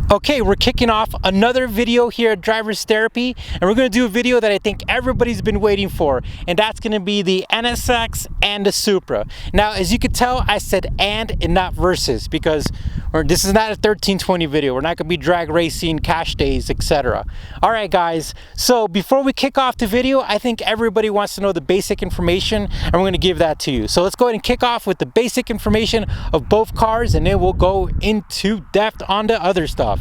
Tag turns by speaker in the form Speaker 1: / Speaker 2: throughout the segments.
Speaker 1: Okay, we're kicking off another video here at Drivers Therapy, and we're going to do a video that I think everybody's been waiting for, and that's going to be the NSX and the Supra. Now, as you can tell, I said and not versus, because this is not a 1320 video. We're not going to be drag racing, cash days, etc. All right, guys, so before we kick off the video, I think everybody wants to know the basic information, and we're going to give that to you. So let's go ahead and kick off with the basic information of both cars, and then we'll go into depth on the other stuff.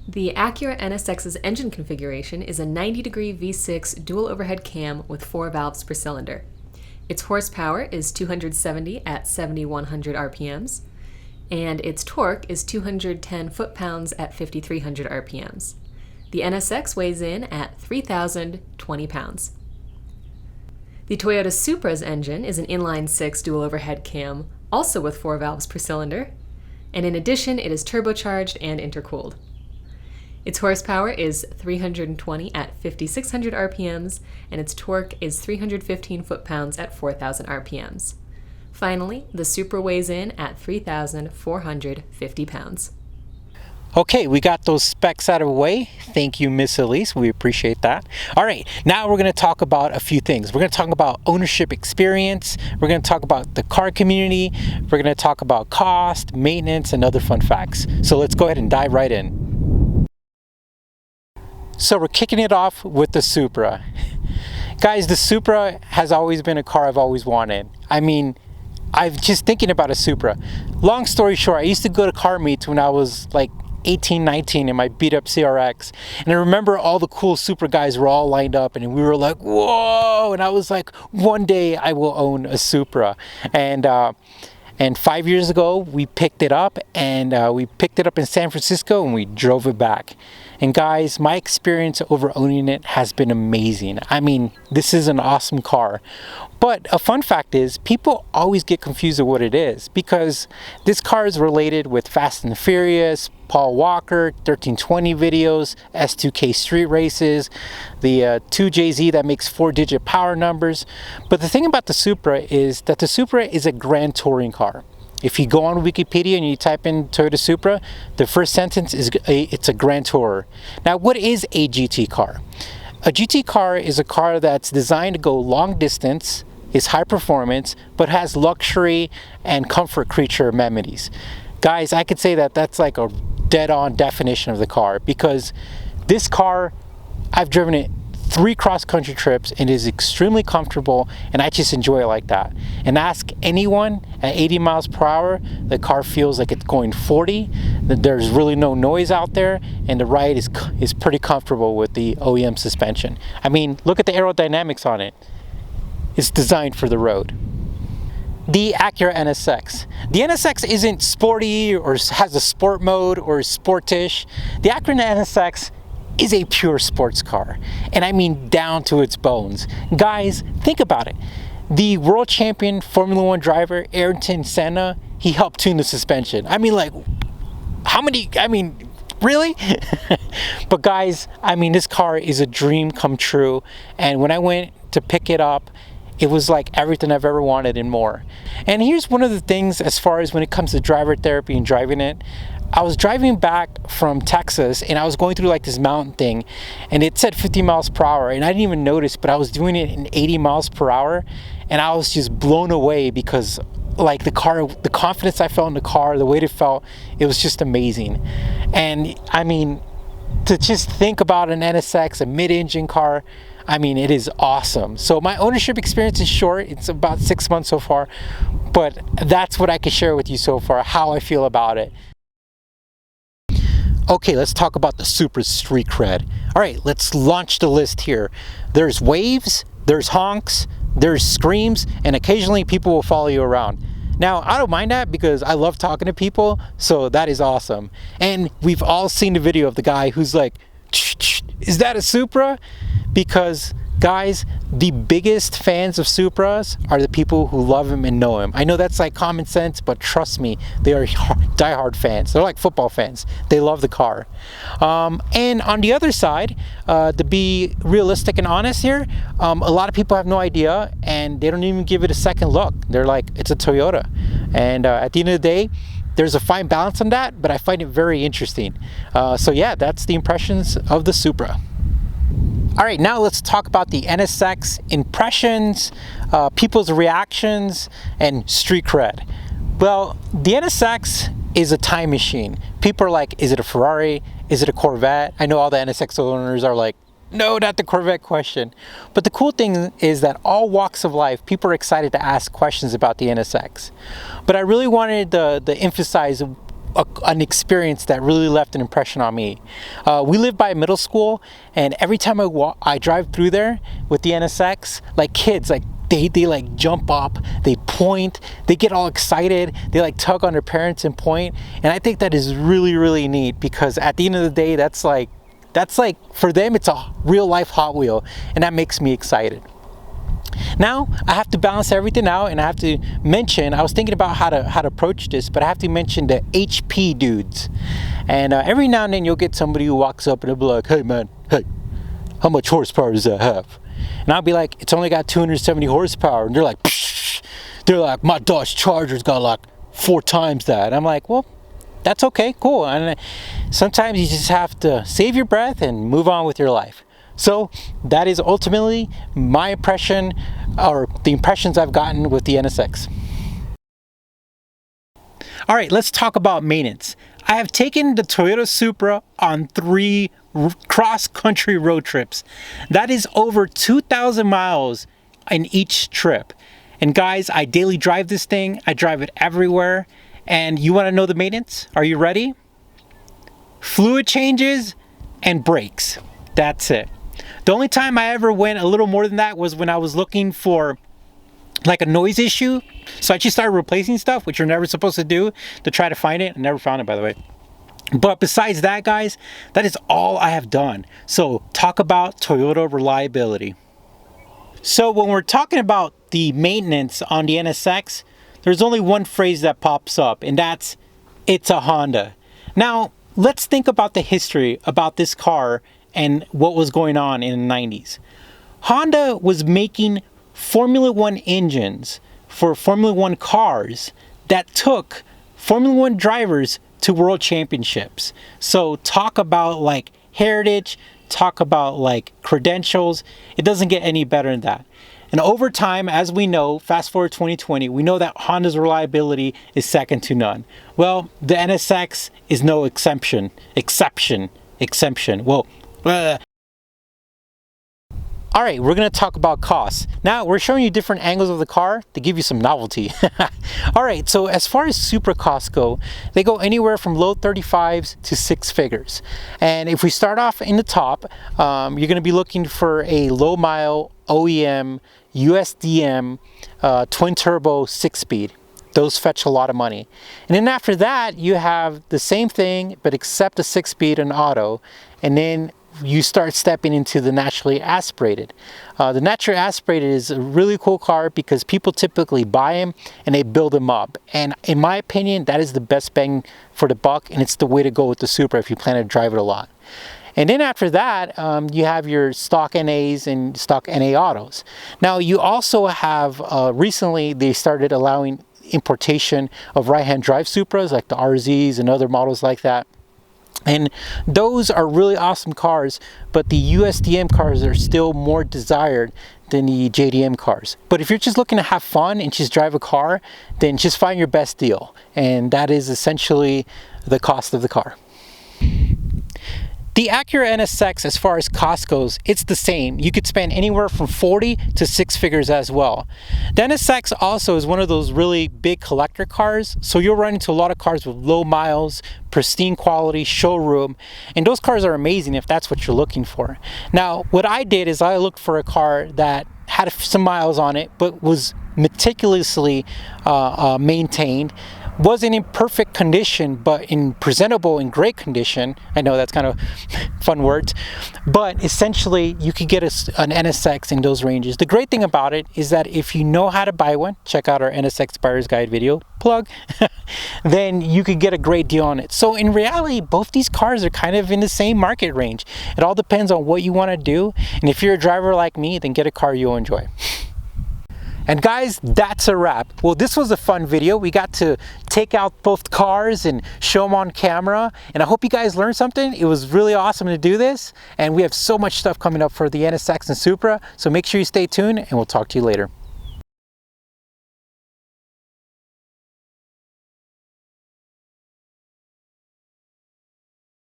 Speaker 2: The Acura NSX's engine configuration is a 90-degree V6 dual overhead cam with 4 valves per cylinder. Its horsepower is 270 at 7,100 RPMs, and its torque is 210 foot-pounds at 5,300 RPMs. The NSX weighs in at 3,020 pounds. The Toyota Supra's engine is an inline-6 dual overhead cam, also with 4 valves per cylinder, and in addition it is turbocharged and intercooled. Its horsepower is 320 at 5,600 RPMs, and its torque is 315 foot-pounds at 4,000 RPMs. Finally, the Supra weighs in at 3,450 pounds.
Speaker 1: Okay, we got those specs out of the way. Thank you, Miss Elise. We appreciate that. All right, now we're going to talk about a few things. We're going to talk about ownership experience. We're going to talk about the car community. We're going to talk about cost, maintenance, and other fun facts. So let's go ahead and dive right in. So we're kicking it off with the Supra. Guys, the Supra has always been a car I've always wanted. I mean, I'm just thinking about a Supra. Long story short, I used to go to car meets when I was like 18, 19 in my beat up CRX. And I remember all the cool Supra guys were all lined up and we were like, whoa! And I was like, one day I will own a Supra. And 5 years ago, we picked it up, and we picked it up in San Francisco and we drove it back. And guys, my experience over owning it has been amazing. I mean, this is an awesome car. But a fun fact is, people always get confused with what it is, because this car is related with Fast and Furious, Paul Walker, 1320 videos, S2K street races, the 2JZ that makes 4-digit power numbers. But the thing about the Supra is that the Supra is a grand touring car. If you go on Wikipedia and you type in Toyota Supra, the first sentence is it's a grand tourer. Now, what is a GT car? A GT car is a car that's designed to go long distance, is high performance, but has luxury and comfort creature amenities. Guys, I could say that that's like a dead-on definition of the car, because this car, I've driven it 3 cross-country trips and it is extremely comfortable, and I just enjoy it like that. And ask anyone at 80 miles per hour, the car feels like it's going 40, that there's really no noise out there, and the ride is pretty comfortable with the OEM suspension. I mean, look at the aerodynamics on it. It's designed for the road. The Acura NSX. The NSX isn't sporty or has a sport mode or is sportish. The Acura NSX is a pure sports car, and I mean down to its bones. Guys, think about it. The world champion Formula 1 driver Ayrton Senna, he helped tune the suspension. I mean, like, how many, I mean, really? But guys, I mean, this car is a dream come true, and when I went to pick it up, it was like everything I've ever wanted and more. And here's one of the things as far as when it comes to driver therapy and driving it. I was driving back from Texas and I was going through like this mountain thing, and it said 50 miles per hour, and I didn't even notice, but I was doing it in 80 miles per hour, and I was just blown away because like the car, the confidence I felt in the car, the way it felt, it was just amazing. And I mean, to just think about an NSX, a mid-engine car, I mean, it is awesome. So my ownership experience is short. It's about 6 months so far, but that's what I can share with you so far, how I feel about it. Okay, let's talk about the Supra street cred. All right, let's launch the list here. There's waves, there's honks, there's screams, and occasionally people will follow you around. Now, I don't mind that because I love talking to people, so that is awesome. And we've all seen the video of the guy who's like, is that a Supra? Because guys, the biggest fans of Supras are the people who love him and know him. I know that's like common sense, but trust me, they are diehard fans. They're like football fans. They love the car. And on the other side, to be realistic and honest here, a lot of people have no idea and they don't even give it a second look. They're like, it's a Toyota. And at the end of the day, there's a fine balance on that, but I find it very interesting. So yeah, that's the impressions of the Supra. All right, now let's talk about the NSX impressions, people's reactions, and street cred. Well, the NSX is a time machine. People are like, is it a Ferrari? Is it a Corvette? I know all the NSX owners are like, no, not the Corvette question. But the cool thing is that all walks of life, people are excited to ask questions about the NSX. But I really wanted to emphasize an experience that really left an impression on me. We live by a middle school, and every time I drive through there with the NSX, like kids, like they like jump up, they point, they get all excited, they like tug on their parents and point. And I think that is really, really neat, because at the end of the day, that's like for them, it's a real life Hot Wheel, and that makes me excited. Now I have to balance everything out, and I have to mention, I was thinking about how to approach this, but I have to mention the HP dudes. And every now and then you'll get somebody who walks up and they'll be like, hey man, hey, how much horsepower does that have? And I'll be like, it's only got 270 horsepower. And they're like, psh. They're like, my Dodge Charger's got like 4 times that. And I'm like, well, that's okay, cool. And sometimes you just have to save your breath and move on with your life. So that is ultimately my impression, or the impressions I've gotten with the NSX. All right, let's talk about maintenance. I have taken the Toyota Supra on 3 cross-country road trips. That is over 2,000 miles in each trip. And guys, I daily drive this thing. I drive it everywhere. And you want to know the maintenance? Are you ready? Fluid changes and brakes. That's it. The only time I ever went a little more than that was when I was looking for like a noise issue. So I just started replacing stuff, which you're never supposed to do, to try to find it. I never found it, by the way. But besides that, guys, that is all I have done. So talk about Toyota reliability. So when we're talking about the maintenance on the NSX, there's only one phrase that pops up, and that's, it's a Honda. Now, let's think about the history about this car and what was going on in the 90s. Honda was making Formula One engines for Formula One cars that took Formula One drivers to world championships. So talk about like heritage, talk about like credentials. It doesn't get any better than that. And over time, as we know, fast forward 2020, we know that Honda's reliability is second to none. Well, the NSX is no exception. Well, all right, we're gonna talk about costs. Now, we're showing you different angles of the car to give you some novelty. All right, so as far as Supra costs go, they go anywhere from low 35s to 6 figures. And if we start off in the top, you're gonna be looking for a low mile OEM USDM twin turbo 6-speed. Those fetch a lot of money. And then after that, you have the same thing, but except a 6-speed and auto. And then you start stepping into the naturally aspirated. The naturally aspirated is a really cool car because people typically buy them and they build them up. And in my opinion, that is the best bang for the buck, and it's the way to go with the Supra if you plan to drive it a lot. And then after that, you have your stock NAs and stock NA autos. Now you also have, recently they started allowing importation of right-hand drive Supras like the RZs and other models like that. And those are really awesome cars, but the USDM cars are still more desired than the JDM cars. But if you're just looking to have fun and just drive a car, then just find your best deal. And that is essentially the cost of the car. The Acura NSX, as far as cost goes, it's the same. You could spend anywhere from 40 to 6 figures as well. The NSX also is one of those really big collector cars, so you'll run into a lot of cars with low miles, pristine quality, showroom, and those cars are amazing if that's what you're looking for. Now, what I did is I looked for a car that had some miles on it, but was meticulously maintained, wasn't in perfect condition, but in presentable and great condition. I know that's kind of fun words, but essentially you could get an NSX in those ranges. The great thing about it is that if you know how to buy one, check out our NSX Buyer's Guide video, plug, then you could get a great deal on it. So in reality, both these cars are kind of in the same market range. It all depends on what you want to do. And if you're a driver like me, then get a car you'll enjoy. And guys, that's a wrap. Well, this was a fun video. We got to take out both cars and show them on camera. And I hope you guys learned something. It was really awesome to do this. And we have so much stuff coming up for the NSX and Supra. So make sure you stay tuned and we'll talk to you later.